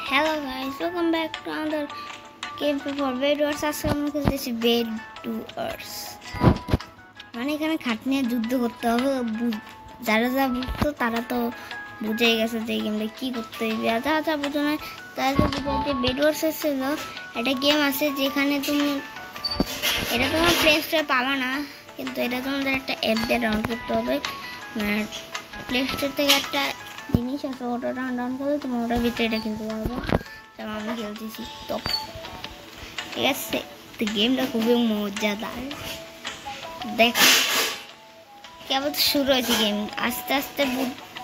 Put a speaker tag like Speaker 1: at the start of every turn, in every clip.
Speaker 1: Hello guys, welcome back to another game for Bed Wars. আজকে আমরা খেলতেছি Bed Wars। মানে এখানে খাট নিয়ে যুদ্ধ করতে হবে। যারা যা বুঝতো তারা তো বুঝেই গেছে যে এই গেমটা কি করতে হবে। আর যারা যা বুঝো না তারা তো বুঝতে Bed Wars ছিল একটা গেম আছে যেখানে তুমি এটা তোমার প্লে স্টোরে পাবা না, কিন্তু এটা তোমাদের একটা অ্যাপ দিয়ে ডাউনলোড করতে হবে। প্লে স্টোর থেকে একটা জিনিস আছে, ওটা ডাউনলোড করলে তুমি ওটার ভিতরে এটা খেলতে পারবো। যেমন আমি খেলতেছি তো ঠিক আছে। তো গেমটা খুবই মজাদার। দেখো কেবল শুরু হয়েছে গেম, আস্তে আস্তে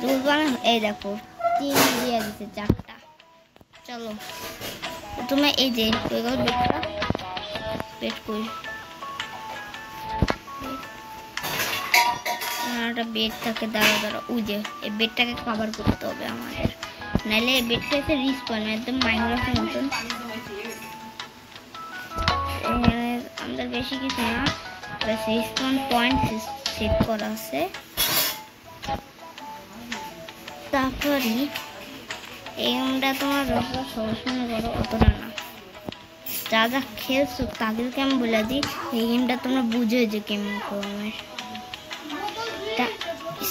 Speaker 1: বুঝবা না। এই দেখো টিম দিয়ে দিচ্ছে 4টা। চলো প্রথমে এই যে পেট করি একটা বেড থাকে, দাঁড়া ওই যে এই বেডটাকে কভার করতে হবে আমাদের, নাহলে এই বেডটা এসে রিস্পন একদম মাইনক্রাফটের মতন। আমাদের বেশি কিছু না, রিস্পন পয়েন্ট সেট করা আছে। তারপরে এই গেমটা তোমার যতটা সহজ মনে করো অতটা না। যা যা খেলছো তাদেরকে আমি বলে দিই এই গেমটা তোমরা বুঝে যে কেমন আমার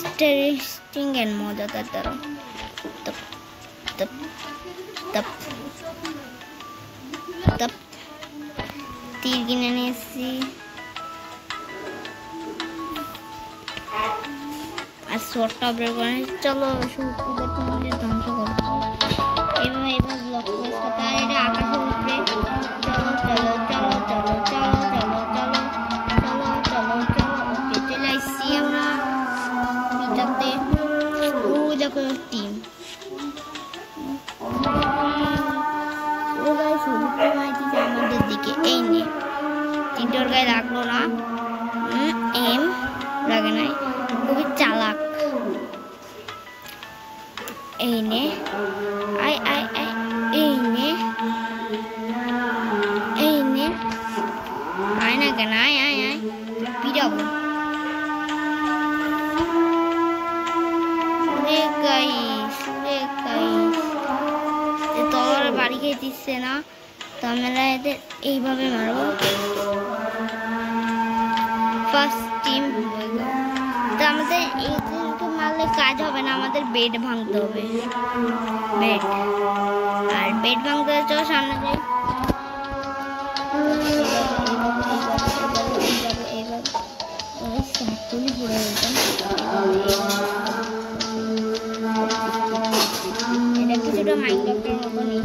Speaker 1: ইন্টারেস্টিং এন্ড মজাদার। দ্বারা তীর কিনে নিয়েছি আর শর্টটা ব্রেক করে। চলো শুরুতে তোমাদের ধ্বংস করবো। এবার ব্লক করতে তার এটা আকাশের উপরে। চলো চলো চলো চলো চলো চলো চলো চলো চলো চলো ওকে চলে আসছি আমরা পিটাতে। ও দেখো টিম ওরা শুরু করে আমাদের দিকে। এই নে তিনটোর গায়ে লাগলো না, এম লাগে নাই, খুবই চালাক। এই নে আয় আয় আয়, এই নে এই নে আয় না কেন, আয় আয় আয় পিটাবো। তোর বাড়ি খেয়ে দিচ্ছে না তো আমরা এদের এইভাবে মারবো। ফার্স্ট টিম তো আমাদের এইদিনকে মারলে কাজ হবে না, আমাদের বেড ভাঙতে হবে। বেড আর বেড ভাঙতে হলে চলো সামনে যাই। এটা কিছুটা মাইনক্রাফটের মতনই,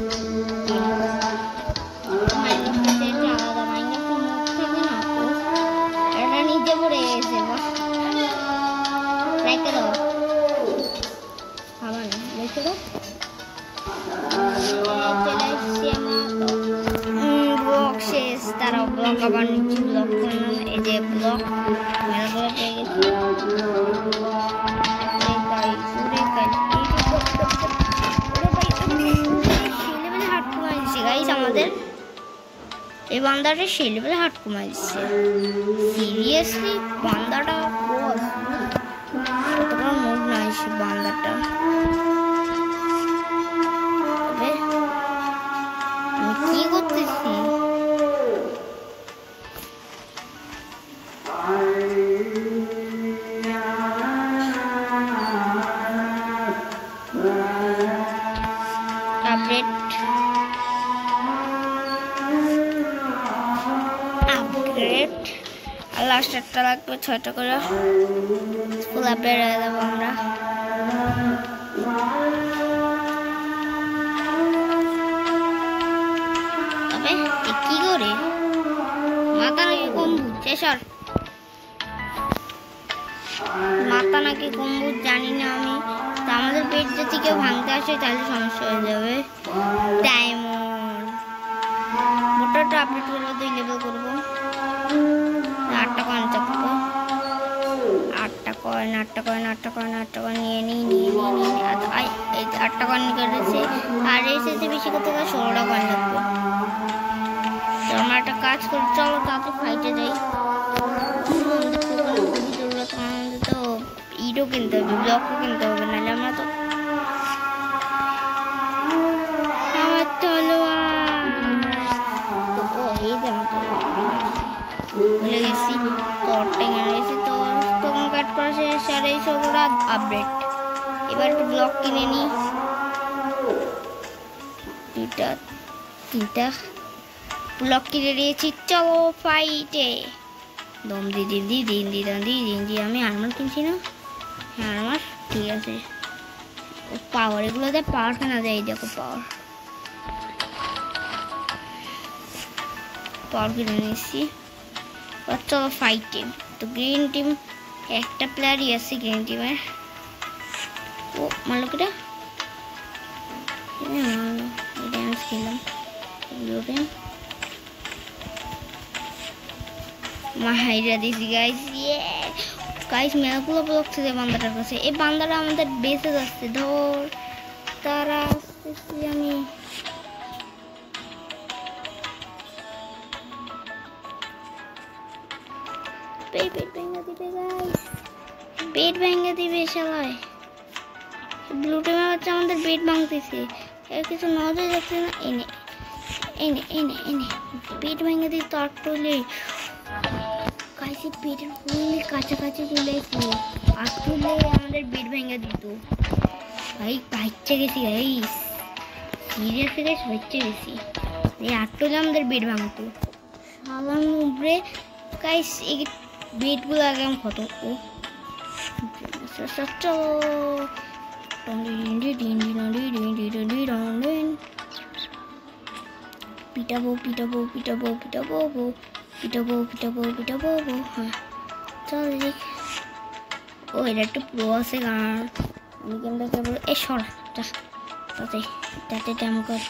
Speaker 1: মাইনক্রাফটের আলাদা। মাইনক্রাফটের মধ্যে থাকে না, এটা নিচে পড়ে গেছে। রেখে দাও, খাবার না রেখে দাও। চলে এসছি আমরা। ব্লক শেষ, তারা ব্লক আবার নিচে ব্লক করলাম। এই যে ব্লক মেলাগুলো পেয়ে গেছি। আমাদের এই বান্দাটা সেই লেভেলে হার্ট কমাই দিচ্ছে। সিরিয়াসলি বান্দাটা অতটা মুড নাই সে বান্দাটা। আমি কি করতেছি? আপডেট লাস্ট একটা লাগবে 6টা করে ফুল আপডেট হয়ে যাবো আমরা। তবে কি করে মাথা নাকি কম্বুজ শেষর মাথা নাকি কম্বুজ জানি না আমি। তো আমাদের পেট যদি কেউ ভাঙতে আসে তাহলে সমস্যা হয়ে যাবে। ডায়মন্ড মোটরটা আপডেট করবো, 2 লেভেল করবো। 8টা কয়েন চাপবো, 8টা কয়েন নিয়ে নিই। এই 8টা কয়েন করেছে আর এসেছে বেশি করতে গেলে 16টা কয়েন লাগবে। তো আমরা একটা কাজ করি, চলো তাতে ফাইটে যাই। আমাদের তো ইটও কিনতে হবে, ব্লকও কিনতে হবে, নাহলে আমরা তো আপডেট। এবার একটু ব্লক কিনে নিই, 2টা 3টা ব্লক কিনে নিয়েছি। চলো ফাইটে। দম দি দিন দি দিন দি দান দি দিন দি। আমি আর্মার কিনছি না? হ্যাঁ আর্মার, ঠিক আছে। পাওয়ার, এগুলোতে পাওয়ার কেনা যায়। দেখো পাওয়ার কিনে নিয়েছি। চলো ফাইট টিম। তো গ্রিন টিম একটা প্লেয়ারই আছে গ্রিন টিমের। ও মারলো কেটা, ড্যান্স খেলাম। ব্লু টিম মাহাইরা দিছি গাইস। গাইস মেলাগুলো ব্লক থেকে বান্দাটার কাছে। এই বান্দাটা আমাদের বেঁচে যাচ্ছে। ধর তারা আসতেছি আমি। পেট ভেঙে দিবে গাইস, পেট ভেঙে দিবে সবাই। ব্লু টিমের বাচ্চা আমাদের পেট ভাঙতেছে। এর কিছু নজর যাচ্ছে না। এনে এনে এনে এনে পেট ভেঙে দিই তো। আর টলে গাইসি পেটের ফুল কাছাকাছি চলে এসে আর তুলে আমাদের পেট ভেঙে দিত। ভাই বাচ্চা গেছি গাইস, সিরিয়াসলি গাইস বাচ্চা গেছি। এই আটটলে আমাদের বেড ভাঙতো সামান্য উপরে গাইস। এই বেডগুলো আগে আমি কত ও পিটাবো পিটাবো পিটাবো পিটাবো পিটাবো পিটাবো পিটাবো। হ্যাঁ চল দেখ। ও এটা একটু প্রো আছে কারণ আমি গেমটা কেবল এ সরা তাতে তাতে টামকট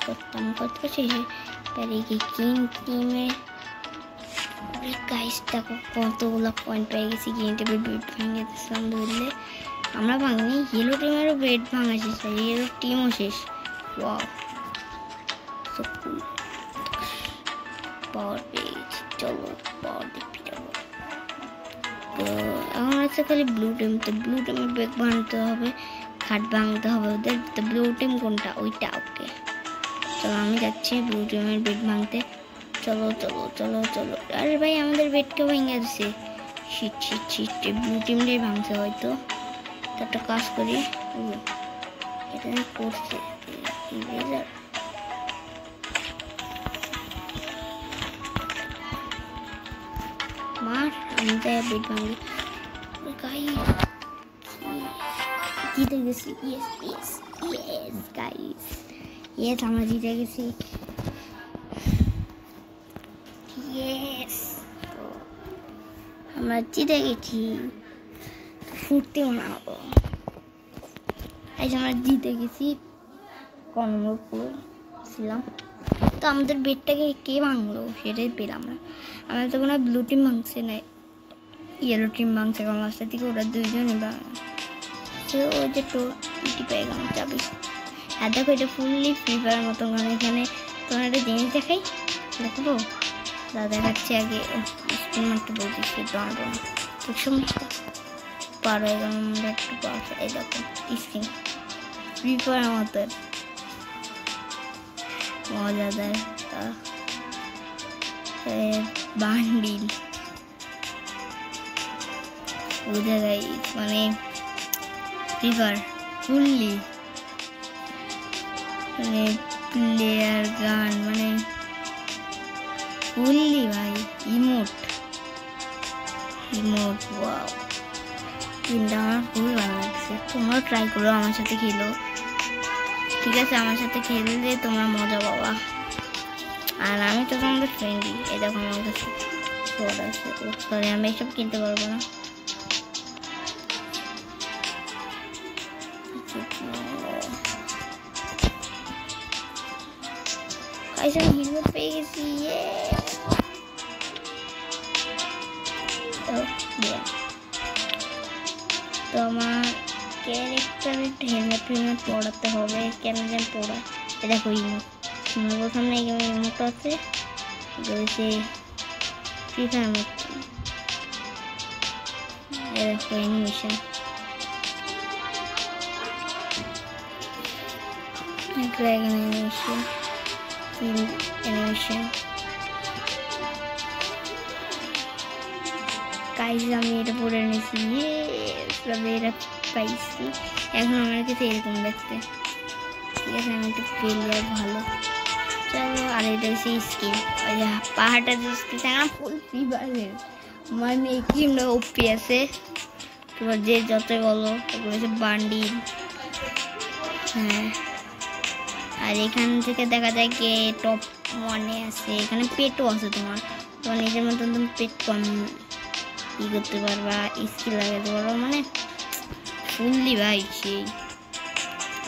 Speaker 1: করছে তারে কি কিং টিমে। গাইস দেখো কতগুলো পয়েন্ট পেয়ে গেছি। গ্রিন টিমের বেড ভেঙে দিয়েছিলাম ধরলে, আমরা ভাঙিনি। ইয়েলো টিমেরও বেড ভাঙা শেষ, ইয়েলো টিমও শেষ। ওয়াও সো কুল। পাওয়ার পেয়েছি, চলো পাওয়ার দেখতে যাবো। তো এখন আছে খালি ব্লু টিম। তো ব্লু টিমের বেড ভাঙতে হবে, খাট ভাঙতে হবে ওদের। তো ব্লু টিম কোনটা? ওইটা। ওকে চলো আমি যাচ্ছি ব্লু টিমের বেড ভাঙতে। চলো চলো চলো চলো। আরে ভাই আমাদের বেডকে ভেঙে দিচ্ছে। শিট শিট শিট, ব্লু টিমটাই ভাঙছে হয়তো। তো একটা কাজ করি, এটা করছে মার। আমি তাই বেড ভাঙি জিতে গেছি। Yes yes yes guys, yes আমরা জিতে গেছি। ইয়েস আমরা জিতে গেছি। ফুর্তি মানাবো। এই আমরা জিতে গেছি, কর্মপুর ছিলাম। তো আমাদের বেডটাকে কে ভাঙলো সেটাই পেলাম না। আমাদের তো কোনো ব্লু টিম ভাঙছে না, ইয়েলো টিম ভাঙছে। কারণ লাস্টের দিকে ওরা দুইজনই ভাঙছে। ওই যে টি পেয়ে গেলাম চাবি। আর দেখো এটা ফুললি ফ্রি ফায়ার মতো। কারণ এখানে তোমার একটা জিনিস দেখাই, দেখো দাদা দেখাচ্ছে আগে স্ক্রিন মারতে বলতেছি। পার হয়ে গেলাম আমরা একটু পার। এই দেখো স্ক্রিন ফ্রি ফায়ার মতো মজাদার বান্ডিল বোঝা যায়। মানে ফ্রি ফায়ার ফুললি মানে প্লেয়ার গান মানে ফুললি ভাই। ইমোট ইমোট ওয়াও, কিন্তু আমার খুবই ভালো লাগছে। তোমরাও ট্রাই করো, আমার সাথে খেলো। ঠিক আছে আমার সাথে খেললে তোমরা মজা পাবা। আর আমি তো তোমাদের ফ্রেন্ডই। এই দেখো আমার কাছে ফোর্ড আছে। ও সরি আমি এসব কিনতে পারবো না। গাইস আমি হিরো পেয়ে গেছি। তো আমার ক্যারেক্টারের হেলমেট ফেলমেট পড়াতে হবে। কেন যেন পড়া। দেখো ইমোট আমার সামনে ইমোট আছে রয়েছে ফ্রি ফায়ার মতো। দেখো অ্যানিমেশন ড্রাগন অ্যানিমেশন গাইস আমি এটা পরে নিয়েছি। এটা পাইছি, এখন আমার কাছে এরকম দেখতে। ঠিক আছে, আমি একটু প্লেয়ার ভালো। চলো, আর এটা হচ্ছে স্কিন, ওই যে পাহাড়টা যে স্কিন থাকে না ফুল ফিভারের, মানে কিমটা ওপি আছে। তোমার যে যতই বলো, এগুলো হচ্ছে বান্ডিল। হ্যাঁ, আর এখান থেকে দেখা যায় কে টপ 1-এ আছে। এখানে পেটও আছে, তোমার নিজের মতন তুমি পেট কম ই করতে পারবা, স্কিল লাগাতে পারবা, মানে ফুললি ভাই সেই।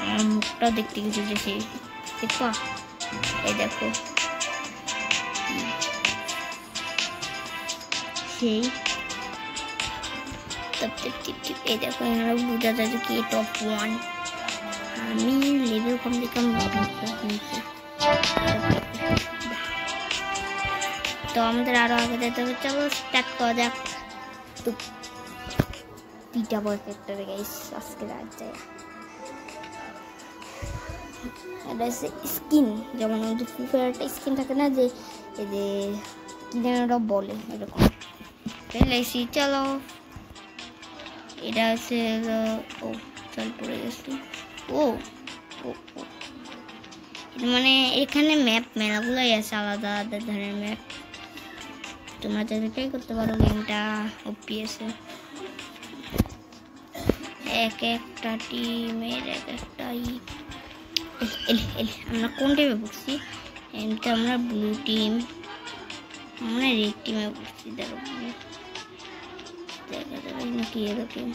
Speaker 1: আমার মুখটাও দেখতে কিছু যে সেই দেখো, এই দেখো সেই। এই দেখো এখানে বোঝা যায় যে কে টপ 1। আমি লেভেল কম দেখে তো আমাদের আরো আগে যেতে হবে। চলো স্টার্ট করা যাক। তো 2টা বয় ফ্যাক্টরি গাইস আজকে রাত যায়। এটা হচ্ছে স্কিন, যেমন আমাদের ফ্রি ফায়ার একটা স্কিন থাকে না, যে এই যে কি যেন ওরা বলে এরকম। এলআইসি চলো, এটা হচ্ছে ও চল পড়ে গেছি। ও ও ও, মানে এখানে ম্যাপ মেলাগুলোই আছে, আলাদা আলাদা ধরনের ম্যাপ। তোমরা যাতে ট্রাই করতে পারো, গেমটা ওপিএসে এক একটা টিমের এক একটা আমরা কোন টিমে পড়ছি? এটা আমরা ব্লু টিম, আমরা রেড টিমে পড়ছি। দেখো দেখা যাবে নাকি এরকম